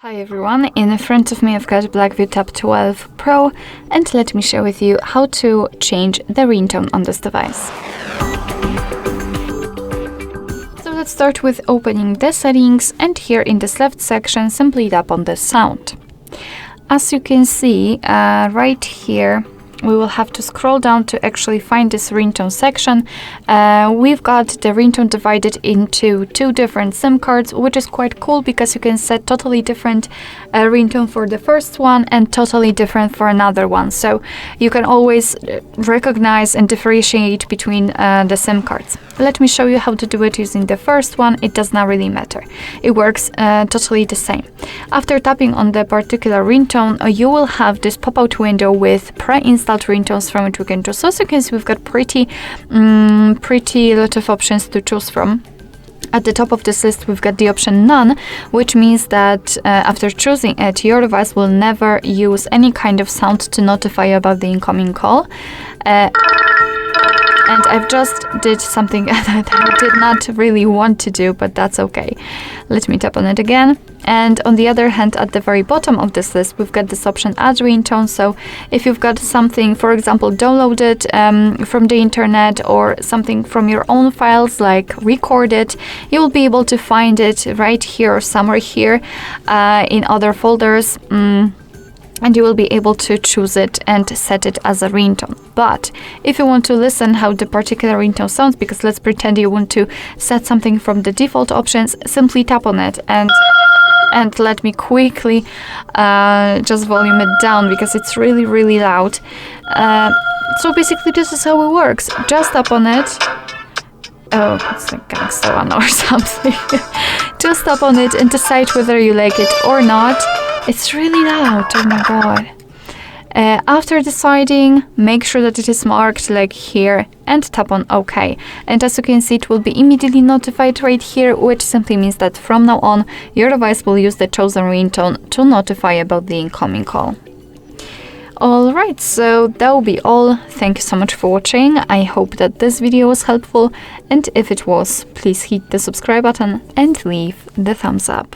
Hi everyone, in front of me I've got BLACKVIEW Tab 12 Pro, and let me share with you how to change the ringtone on this device. So let's start with opening the settings, and here in this left section simply tap on the sound. As you can see right here, we will have to scroll down to actually find this ringtone section. We've got the ringtone divided into two different SIM cards, which is quite cool because you can set totally different ringtone for the first one and totally different for another one. So you can always recognize and differentiate between the SIM cards. Let me show you how to do it using the first one. It does not really matter. It works totally the same. After tapping on the particular ringtone, you will have this pop-out window with pre-installed ringtones from which we can choose. So as you can see, we've got pretty lot of options to choose from. At the top of this list, we've got the option None, which means that after choosing it, your device will never use any kind of sound to notify you about the incoming call. And I've just did something that I did not really want to do, but that's okay. Let me tap on it again. And on the other hand, at the very bottom of this list, we've got this option Add Ringtone. So if you've got something, for example, downloaded from the internet or something from your own files, like recorded, you will be able to find it right here or somewhere here in other folders. And you will be able to choose it and set it as a ringtone. But if you want to listen how the particular ringtone sounds, because let's pretend you want to set something from the default options, simply tap on it and let me quickly just volume it down because it's really loud. So basically this is how it works. Just tap on it. Oh, it's like gangsta one or something. Just tap on it and decide whether you like it or not. It's really loud, oh my god. After deciding, make sure that it is marked like here and tap on OK. And as you can see, it will be immediately notified right here, which simply means that from now on, your device will use the chosen ringtone to notify about the incoming call. Alright, so that will be all. Thank you so much for watching. I hope that this video was helpful, and if it was, please hit the subscribe button and leave the thumbs up.